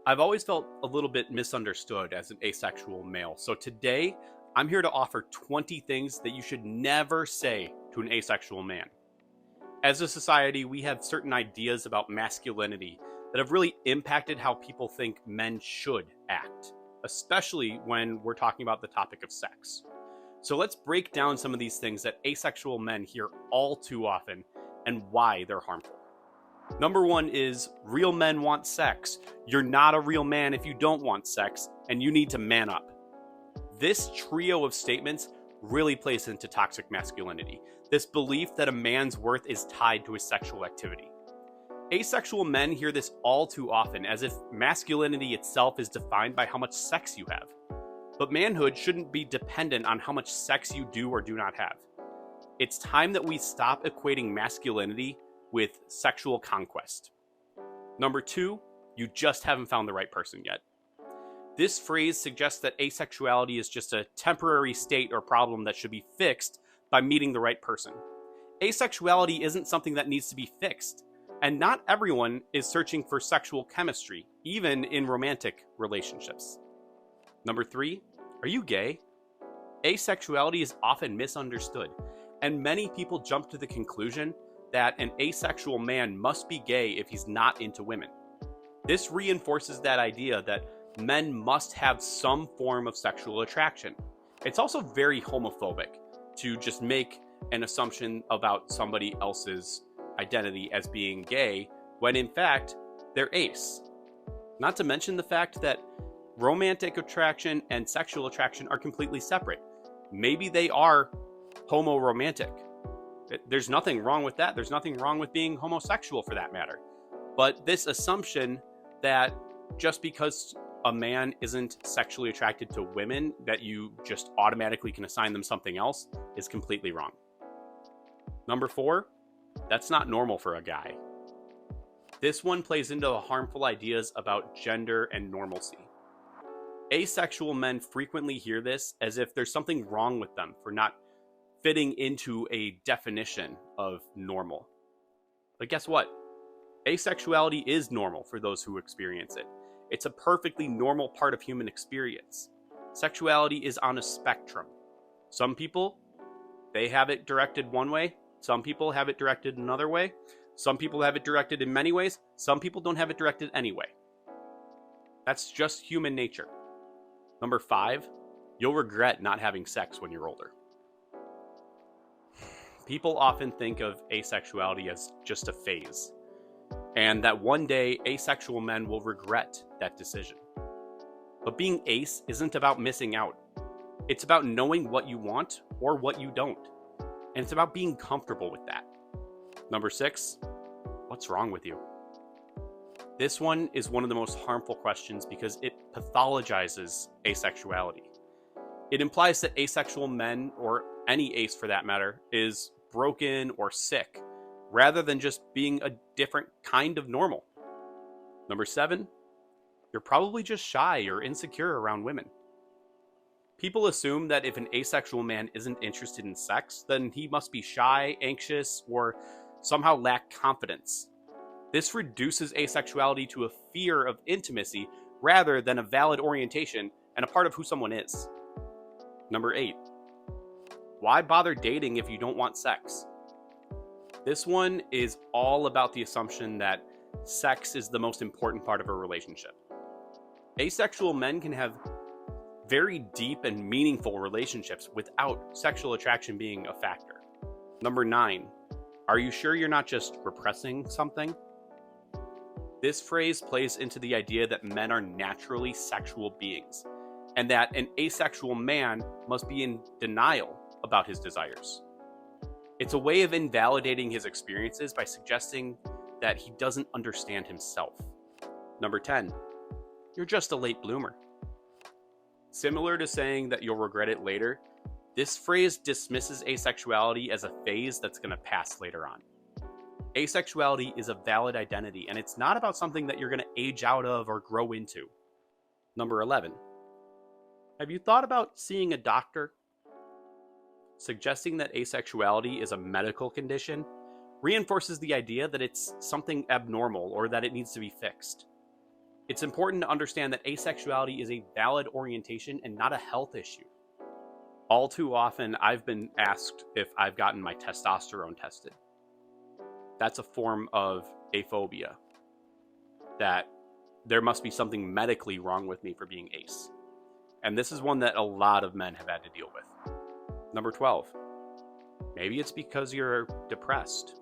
I've always felt a little bit misunderstood as an asexual male. So today, I'm here to offer 20 things that you should never say to an asexual man. As a society, we have certain ideas about masculinity that have really impacted how people think men should act, especially when we're talking about the topic of sex. So let's break down some of these things that asexual men hear all too often and why they're harmful. Number one is real men want sex. You're not a real man if you don't want sex, and you need to man up. This trio of statements really plays into toxic masculinity, this belief that a man's worth is tied to his sexual activity. Asexual men hear this all too often, as if masculinity itself is defined by how much sex you have. But manhood shouldn't be dependent on how much sex you do or do not have. It's time that we stop equating masculinity with sexual conquest. Number two, you just haven't found the right person yet. This phrase suggests that asexuality is just a temporary state or problem that should be fixed by meeting the right person. Asexuality isn't something that needs to be fixed, and not everyone is searching for sexual chemistry, even in romantic relationships. Number three, are you gay? Asexuality is often misunderstood, and many people jump to the conclusion that an asexual man must be gay if he's not into women. This reinforces that idea that men must have some form of sexual attraction. It's also very homophobic to just make an assumption about somebody else's identity as being gay when in fact they're ace. Not to mention the fact that romantic attraction and sexual attraction are completely separate. Maybe they are homoromantic. There's nothing wrong with that. There's nothing wrong with being homosexual for that matter. But this assumption that just because a man isn't sexually attracted to women, that you just automatically can assign them something else is completely wrong. Number four, that's not normal for a guy. This one plays into the harmful ideas about gender and normalcy. Asexual men frequently hear this as if there's something wrong with them for not fitting into a definition of normal. But guess what? Asexuality is normal for those who experience it. It's a perfectly normal part of human experience. Sexuality is on a spectrum. Some people, they have it directed one way. Some people have it directed another way. Some people have it directed in many ways. Some people don't have it directed any way. That's just human nature. Number five, you'll regret not having sex when you're older. People often think of asexuality as just a phase, and that one day asexual men will regret that decision. But being ace isn't about missing out. It's about knowing what you want or what you don't. And it's about being comfortable with that. Number six, what's wrong with you? This one is one of the most harmful questions because it pathologizes asexuality. It implies that asexual men, or any ace for that matter, is broken or sick, rather than just being a different kind of normal. Number seven, you're probably just shy or insecure around women. People assume that if an asexual man isn't interested in sex, then he must be shy, anxious, or somehow lack confidence. This reduces asexuality to a fear of intimacy rather than a valid orientation and a part of who someone is. Number eight, why bother dating if you don't want sex? This one is all about the assumption that sex is the most important part of a relationship. Asexual men can have very deep and meaningful relationships without sexual attraction being a factor. Number nine, are you sure you're not just repressing something? This phrase plays into the idea that men are naturally sexual beings, and that an asexual man must be in denial about his desires. It's a way of invalidating his experiences by suggesting that he doesn't understand himself. Number 10, you're just a late bloomer. Similar to saying that you'll regret it later, this phrase dismisses asexuality as a phase that's going to pass later on. Asexuality is a valid identity, and it's not about something that you're going to age out of or grow into. Number 11, have you thought about seeing a doctor? Suggesting that asexuality is a medical condition reinforces the idea that it's something abnormal or that it needs to be fixed. It's important to understand that asexuality is a valid orientation and not a health issue. All too often, I've been asked if I've gotten my testosterone tested. That's a form of aphobia, that there must be something medically wrong with me for being ace. And this is one that a lot of men have had to deal with. Number 12, maybe it's because you're depressed.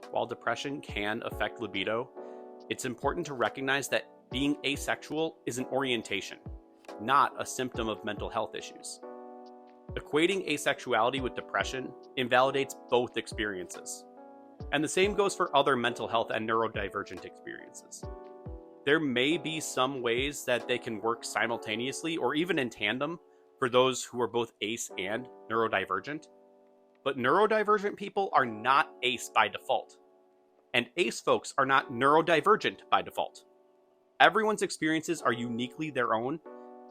While depression can affect libido, it's important to recognize that being asexual is an orientation, not a symptom of mental health issues. Equating asexuality with depression invalidates both experiences. And the same goes for other mental health and neurodivergent experiences. There may be some ways that they can work simultaneously or even in tandem for those who are both ace and neurodivergent. But neurodivergent people are not ace by default. And ace folks are not neurodivergent by default. Everyone's experiences are uniquely their own,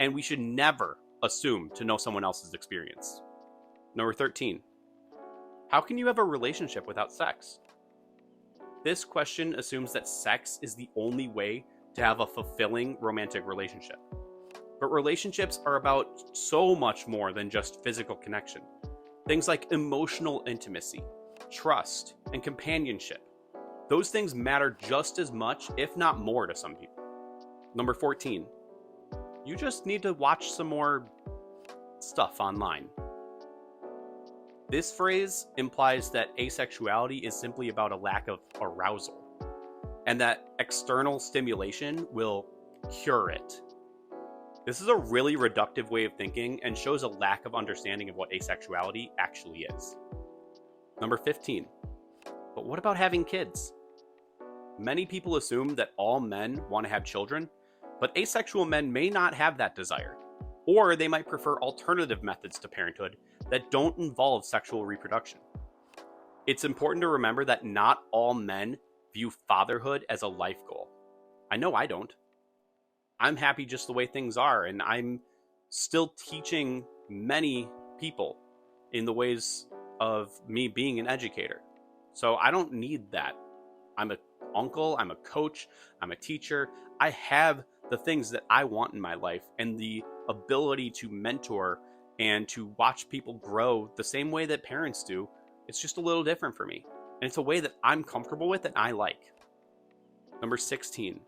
and we should never assume to know someone else's experience. Number 13, how can you have a relationship without sex? This question assumes that sex is the only way to have a fulfilling romantic relationship. But relationships are about so much more than just physical connection. Things like emotional intimacy, trust, and companionship. Those things matter just as much, if not more, to some people. Number 14, you just need to watch some more stuff online. This phrase implies that asexuality is simply about a lack of arousal, and that external stimulation will cure it. This is a really reductive way of thinking and shows a lack of understanding of what asexuality actually is. Number 15, but what about having kids? Many people assume that all men want to have children, but asexual men may not have that desire, or they might prefer alternative methods to parenthood that don't involve sexual reproduction. It's important to remember that not all men view fatherhood as a life goal. I know I don't. I'm happy just the way things are, and I'm still teaching many people in the ways of me being an educator. So I don't need that. I'm an uncle, I'm a coach, I'm a teacher. I have the things that I want in my life and the ability to mentor and to watch people grow the same way that parents do. It's just a little different for me. And it's a way that I'm comfortable with and I like. Number 16,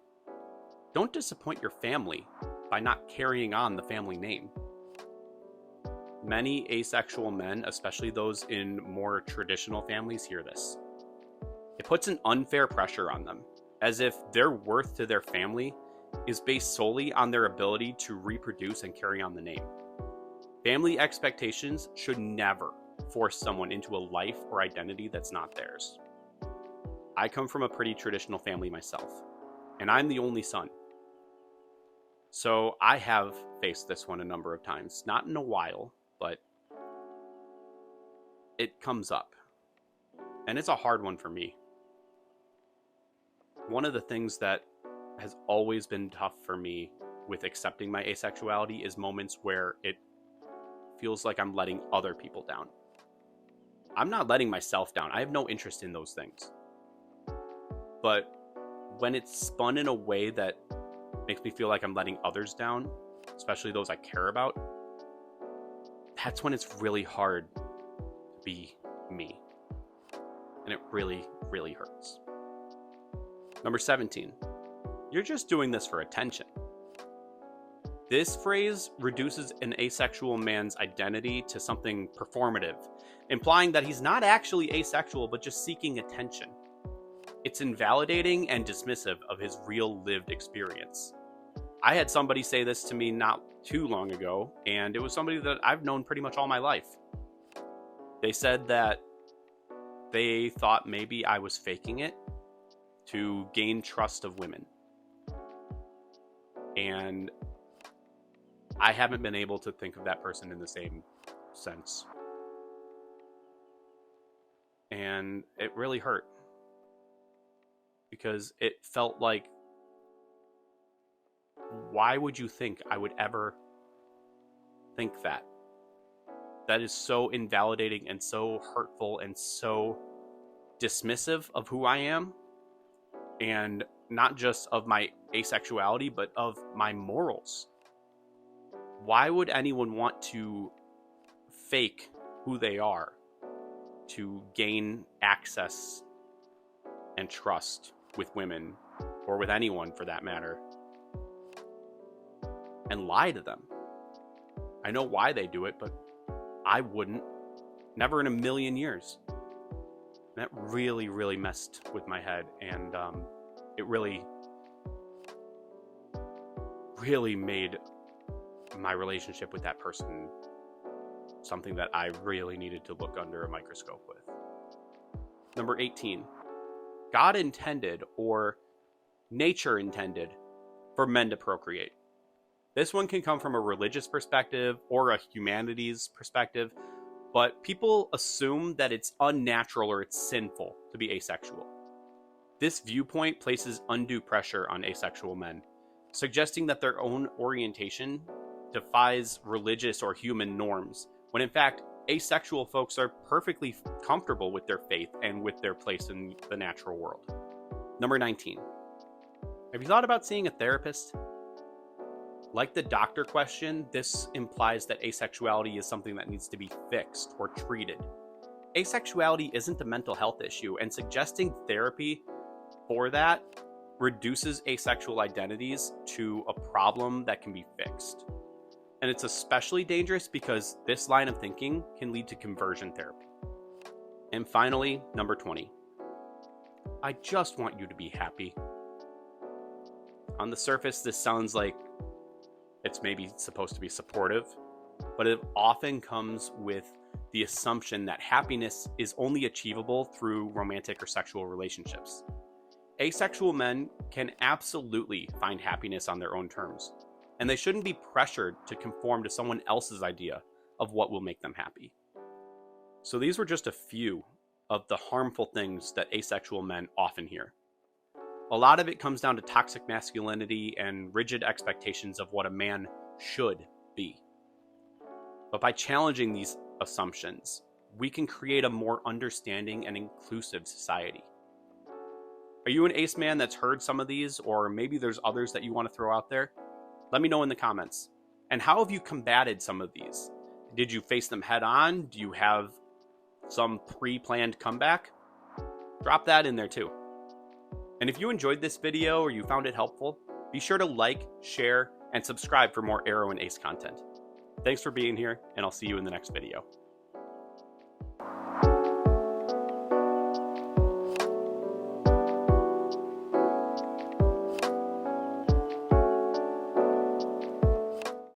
don't disappoint your family by not carrying on the family name. Many asexual men, especially those in more traditional families, hear this. It puts an unfair pressure on them, as if their worth to their family is based solely on their ability to reproduce and carry on the name. Family expectations should never force someone into a life or identity that's not theirs. I come from a pretty traditional family myself, and I'm the only son. So I have faced this one a number of times, not in a while, but it comes up. And it's a hard one for me. One of the things that has always been tough for me with accepting my asexuality is moments where it feels like I'm letting other people down. I'm not letting myself down. I have no interest in those things. But when it's spun in a way that makes me feel like I'm letting others down, especially those I care about, that's when it's really hard to be me. And it really, really hurts. Number 17, you're just doing this for attention. This phrase reduces an asexual man's identity to something performative, implying that he's not actually asexual, but just seeking attention. It's invalidating and dismissive of his real lived experience. I had somebody say this to me not too long ago, and it was somebody that I've known pretty much all my life. They said that they thought maybe I was faking it to gain trust of women. And I haven't been able to think of that person in the same sense. And it really hurt. Because it felt like, why would you think I would ever think that? That is so invalidating and so hurtful and so dismissive of who I am. And not just of my asexuality, but of my morals. Why would anyone want to fake who they are to gain access and trust with women, or with anyone for that matter, and lie to them? I know why they do it, but I wouldn't. Never in a million years. That really, really messed with my head, and it really, really made my relationship with that person something that I really needed to look under a microscope with. Number 18. God intended, or nature intended, for men to procreate. This one can come from a religious perspective or a humanities perspective, but people assume that it's unnatural or it's sinful to be asexual. This viewpoint places undue pressure on asexual men, suggesting that their own orientation defies religious or human norms, when in fact, asexual folks are perfectly comfortable with their faith and with their place in the natural world. Number 19. Have you thought about seeing a therapist? Like the doctor question, this implies that asexuality is something that needs to be fixed or treated. Asexuality isn't a mental health issue, and suggesting therapy for that reduces asexual identities to a problem that can be fixed. And it's especially dangerous because this line of thinking can lead to conversion therapy. And finally, number 20. I just want you to be happy. On the surface, this sounds like it's maybe supposed to be supportive, but it often comes with the assumption that happiness is only achievable through romantic or sexual relationships. Asexual men can absolutely find happiness on their own terms, and they shouldn't be pressured to conform to someone else's idea of what will make them happy. So these were just a few of the harmful things that asexual men often hear. A lot of it comes down to toxic masculinity and rigid expectations of what a man should be. But by challenging these assumptions, we can create a more understanding and inclusive society. Are you an ace man that's heard some of these, or maybe there's others that you want to throw out there? Let me know in the comments. And how have you combated some of these? Did you face them head on? Do you have some pre-planned comeback? Drop that in there too. And if you enjoyed this video or you found it helpful, be sure to like, share, and subscribe for more Aro and Ace content. Thanks for being here, and I'll see you in the next video.